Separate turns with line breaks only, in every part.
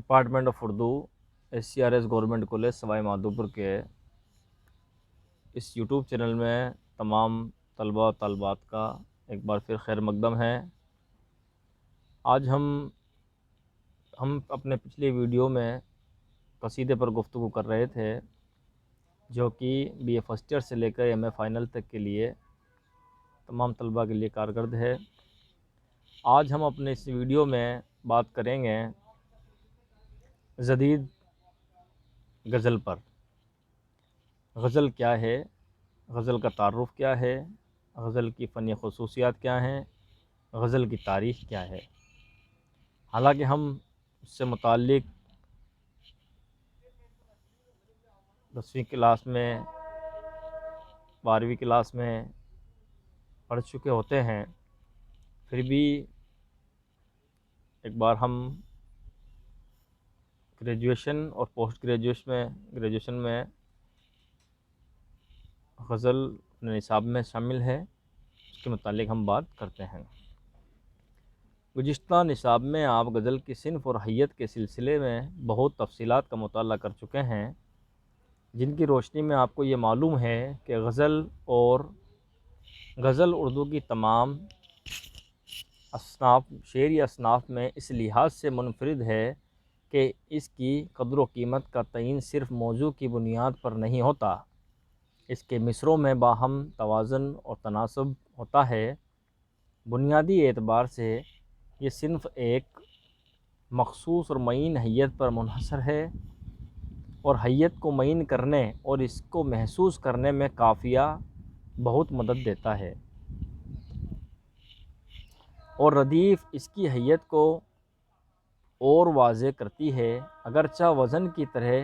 Department of Urdu SCRS government college Sawai Madhopur के इस YouTube channel में तमाम तलबा और तलबात का एक बार फिर खैर मकदम है। आज हम अपने पिछले वीडियो में कसीदे पर गुफ्तगू कर रहे थे जो कि BA फर्स्ट ईयर से लेकर MA फाइनल तक के लिए तमाम तलबा के लिए कारगर है। आज हम अपने इस वीडियो में बात करेंगे जदीद गज़ल पर। गज़ल क्या है, गज़ल का तारुफ़ क्या है, गज़ल की फ़नी ख़ुसूसियात क्या हैं, गज़ल की तारीख़ क्या है। हालांकि हम उससे मुताल्लिक़ 10वीं क्लास में 12वीं क्लास में पढ़ चुके होते हैं, फिर भी एक बार हम ग्रेजुएशन और पोस्ट ग्रेजुएशन में गज़ल अपने निसाब में शामिल है, उसके मुतालिक हम बात करते हैं। गुज़िश्ता निसाब में आप गज़ल की सिन्फ़ और हैयत के सिलसिले में बहुत तफ़सीलात का मुताला कर चुके हैं, जिनकी रोशनी में आपको ये मालूम है कि गज़ल उर्दू की तमाम शेरी असनाफ़ में इस लिहाज से मुनफरिद है कि इसकी क़द्र व कीमत का तयीन सिर्फ़ मौज़ू की बुनियाद पर नहीं होता, इसके मिसरों में बाहम तवाज़ुन और तनासब होता है। बुनियादी एतबार से ये सिन्फ़ एक मख़सूस और मईन हैयत पर मुनहसर है और हैयत को मईन करने और इसको महसूस करने में काफ़िया बहुत मदद देता है और रदीफ़ इसकी हैयत को और वाज़े करती है। अगरचा वज़न की तरह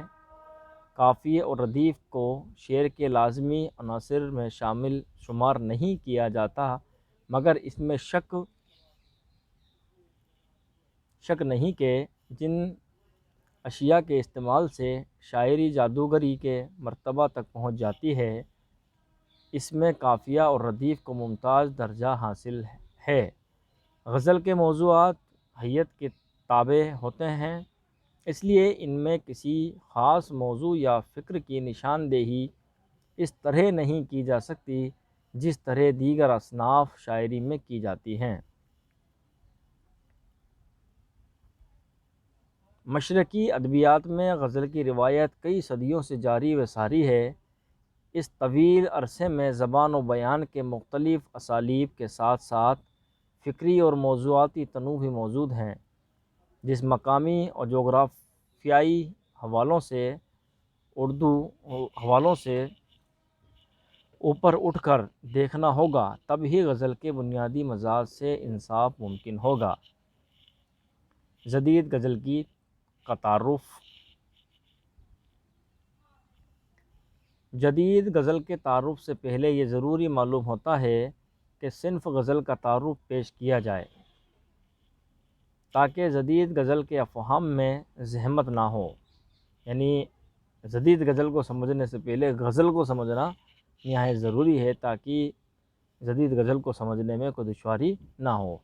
काफ़िए और रदीफ़ को शेर के लाज़मी अनासिर में शामिल शुमार नहीं किया जाता, मगर इसमें शक नहीं कि जिन अशिया के इस्तेमाल से शायरी जादूगरी के मर्तबा तक पहुँच जाती है, इसमें काफ़िया और रदीफ़ को मुमताज़ दर्जा हासिल है। गज़ल के मौज़ूआत हैयत के ताबे होते हैं, इसलिए इनमें किसी ख़ास मौज़ू या फ़िक्र की निशानदेही इस तरह नहीं की जा सकती जिस तरह दीगर असनाफ़ शायरी में की जाती हैं। मशरक़ी अदबियात में गज़ल की रिवायत कई सदियों से जारी व सारी है। इस तवील अरसे में ज़बान व बयान के मुख्तलिफ़ असालीब के साथ साथ फ़िक्री और मौज़ूआती तनूव भी मौजूद हैं, जिस मकामी और जोग्राफ़ियाई हवालों से ऊपर उठकर देखना होगा, तब ही गज़ल के बुनियादी मजाज से इंसाफ मुमकिन होगा। जदीद गज़ल का तारुफ़। जदीद गज़ल के तारुफ़ से पहले ये ज़रूरी मालूम होता है कि सिन्फ़ गज़ल का तारुफ़ पेश किया जाए, ताकि जदीद गज़ल के अफ़हाम में ज़हमत ना हो। यानी जदीद गज़ल को समझने से पहले गज़ल को समझना निहायत ज़रूरी है, ताकि जदीद गज़ल को समझने में कोई दुश्वारी ना हो।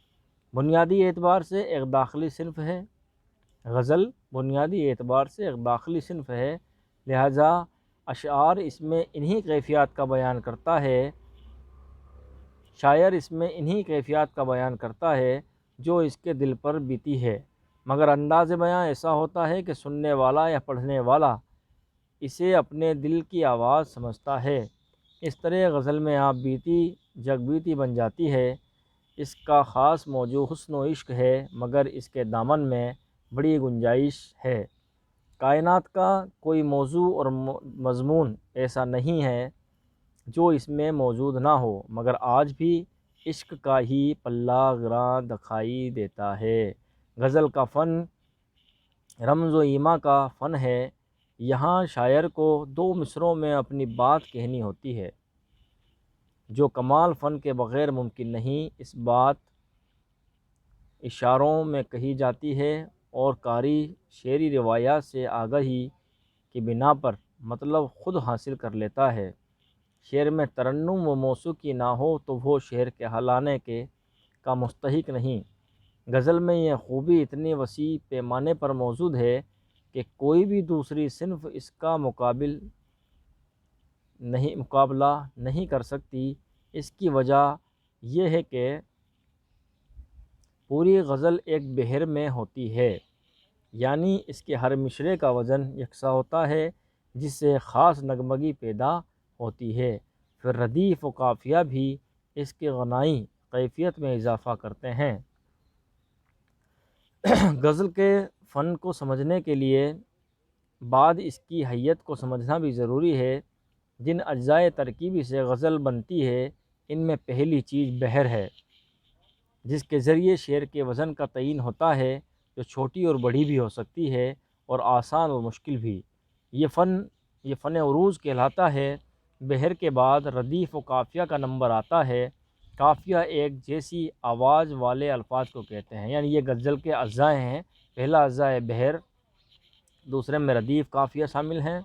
बुनियादी एतबार से एक दाखिली सिन्फ़ है गज़ल, बुनियादी एतबार से एक दाखिली सिन्फ़ है, लिहाजा अशआर इसमें इन्हीं कैफ़ियत का बयान करता है, शायर इसमें इन्हीं कैफ़ियत का बयान करता है जो इसके दिल पर बीती है, मगर अंदाज़ बयां ऐसा होता है कि सुनने वाला या पढ़ने वाला इसे अपने दिल की आवाज़ समझता है। इस तरह गज़ल में आप बीती जगबीती बन जाती है। इसका ख़ास मौजू हुस्न व इश्क है, मगर इसके दामन में बड़ी गुंजाइश है। कायनात का कोई मौजू और मज़मून ऐसा नहीं है जो इसमें मौजूद ना हो, मगर आज भी इश्क का ही पल्ला गिरां दिखाई देता है। गज़ल का फ़न रमज़ व ईमा का फ़न है। यहाँ शायर को दो मिसरों में अपनी बात कहनी होती है, जो कमाल फ़न के बग़ैर मुमकिन नहीं। इस बात इशारों में कही जाती है और कारी शेरी रिवायात से आगाही की बिना पर मतलब ख़ुद हासिल कर लेता है। शेर में तरन्नुम व मौसीकी ना हो तो वो शेर कहलाने का मुस्तहिक नहीं। غزل میں یہ خوبی اتنی وسیع پیمانے پر موجود ہے کہ کوئی بھی دوسری صنف اس کا مقابلہ نہیں کر سکتی۔ اس کی وجہ یہ ہے کہ پوری غزل ایک بحر میں ہوتی ہے، یعنی اس کے ہر مصرعے کا وزن یکساں ہوتا ہے، جس سے خاص نغمگی پیدا ہوتی ہے۔ پھر ردیف و قافیہ بھی اس کی غنائی کیفیت میں اضافہ کرتے ہیں۔ غزل کے فن کو سمجھنے کے لیے بعد اس کی حیت کو سمجھنا بھی ضروری ہے۔ جن اجزائے ترکیبی سے غزل بنتی ہے، ان میں پہلی چیز بحر ہے، جس کے ذریعے شعر کے وزن کا تعین ہوتا ہے، جو چھوٹی اور بڑی بھی ہو سکتی ہے اور آسان اور مشکل بھی۔ یہ فن عروض کہلاتا ہے۔ بحر کے بعد ردیف و قافیہ کا نمبر آتا ہے۔ قافیہ ایک جیسی آواز والے الفاظ کو کہتے ہیں، یعنی یہ غزل کے اجزاء ہیں۔ پہلا اجزاء ہے بحر، دوسرے میں ردیف قافیہ شامل ہیں۔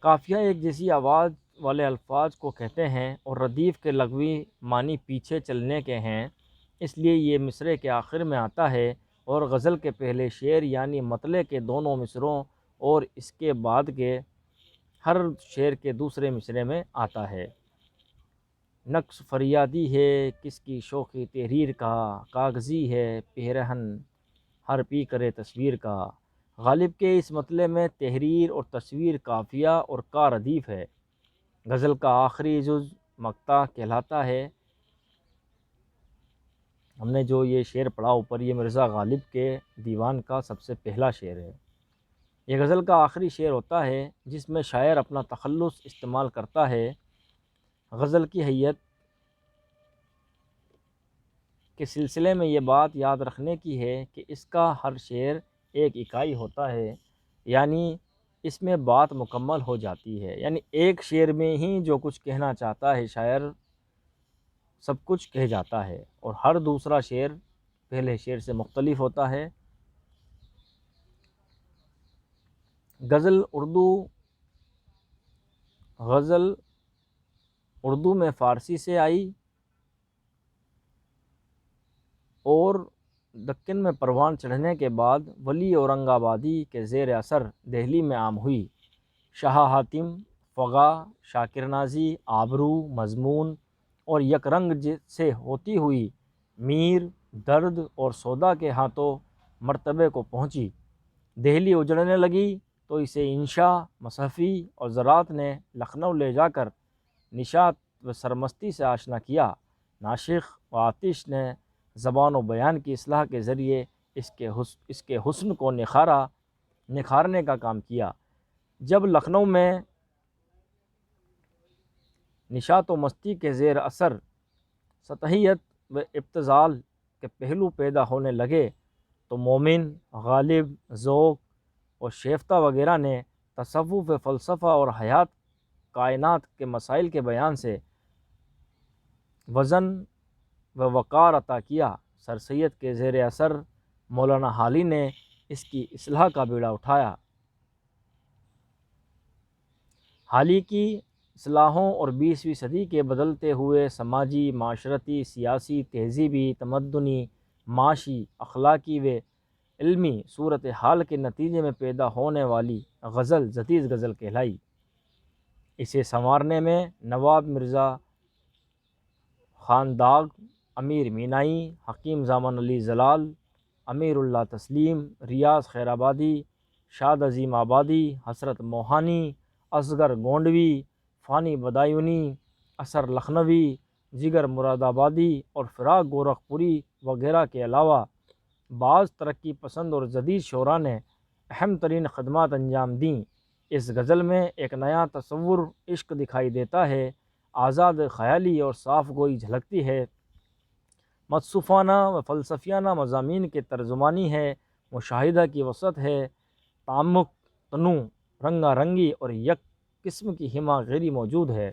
قافیہ ایک جیسی آواز والے الفاظ کو کہتے ہیں اور ردیف کے لغوی معنی پیچھے چلنے کے ہیں، اس لیے یہ مصرعے کے آخر میں آتا ہے اور غزل کے پہلے شعر یعنی مطلع کے دونوں مصرعوں اور اس کے بعد کے ہر شعر کے دوسرے مصرعے میں آتا ہے۔ نقص فریادی ہے کس کی شوخی تحریر کا، کاغذی ہے پیرہن ہر پی کرے تصویر کا۔ غالب کے اس مطلع میں تحریر اور تصویر قافیہ اور کا ردیف ہے۔ غزل کا آخری جز مقطع کہلاتا ہے۔ ہم نے جو یہ شعر پڑھا اوپر، یہ مرزا غالب کے دیوان کا سب سے پہلا شعر ہے۔ یہ غزل کا آخری شعر ہوتا ہے جس میں شاعر اپنا تخلص استعمال کرتا ہے۔ غزل کی حیت کے سلسلے میں یہ بات یاد رکھنے کی ہے کہ اس کا ہر شعر ایک اکائی ہوتا ہے، یعنی اس میں بات مکمل ہو جاتی ہے، یعنی ایک شعر میں ہی جو کچھ کہنا چاہتا ہے شاعر سب کچھ کہہ جاتا ہے، اور ہر دوسرا شعر پہلے شعر سے مختلف ہوتا ہے۔ غزل اردو میں فارسی سے آئی اور دکن میں پروان چڑھنے کے بعد ولی اورنگ آبادی کے زیر اثر دہلی میں عام ہوئی۔ شاہ حاتم، فغا، شاکر نازی، آبرو، مضمون اور یک رنگ سے ہوتی ہوئی میر، درد اور سودا کے ہاتھوں مرتبے کو پہنچی۔ دہلی اجڑنے لگی تو اسے انشا، مصحفی اور زراعت نے لکھنؤ لے جا کر نشاط و سرمستی سے آشنا کیا۔ ناشخ و آتش نے زبان و بیان کی اصلاح کے ذریعے اس کے حسن کو نکھارنے کا کام کیا۔ جب لکھنؤ میں نشاط و مستی کے زیر اثر سطحیت و ابتذال کے پہلو پیدا ہونے لگے تو مومن، غالب، ذوق اور شیفتہ وغیرہ نے تصوف، فلسفہ اور حیات کائنات کے مسائل کے بیان سے وزن و وقار عطا کیا۔ سر سید کے زیر اثر مولانا حالی نے اس کی اصلاح کا بیڑا اٹھایا۔ حالی کی اصلاحوں اور 20ویں صدی کے بدلتے ہوئے سماجی، معاشرتی، سیاسی، تہذیبی، تمدنی، معاشی، اخلاقی و علمی صورتحال کے نتیجے میں پیدا ہونے والی غزل جدید غزل کہلائی۔ اسے سنوارنے میں نواب مرزا خانداغ، امیر مینائی، حکیم زمان علی زلال، امیر اللہ تسلیم، ریاض خیر آبادی، شاد عظیم آبادی، حسرت موہانی، اصغر گونڈوی، فانی بدایونی، اثر لکھنوی، جگر مراد آبادی اور فراق گورکھپوری وغیرہ کے علاوہ بعض ترقی پسند اور جدید شعراء نے اہم ترین خدمات انجام دیں۔ اس غزل میں ایک نیا تصور عشق دکھائی دیتا ہے، آزاد خیالی اور صاف گوئی جھلکتی ہے، متصوفانہ و فلسفیانہ مضامین کے ترجمانی ہے، مشاہدہ کی وسعت ہے، تعمق، تنوع، رنگا رنگی اور یک قسم کی ہمہ گیری موجود ہے۔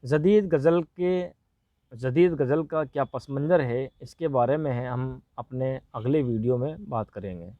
جدید غزل کا کیا پس منظر ہے، اس کے بارے میں ہم اپنے اگلے ویڈیو میں بات کریں گے۔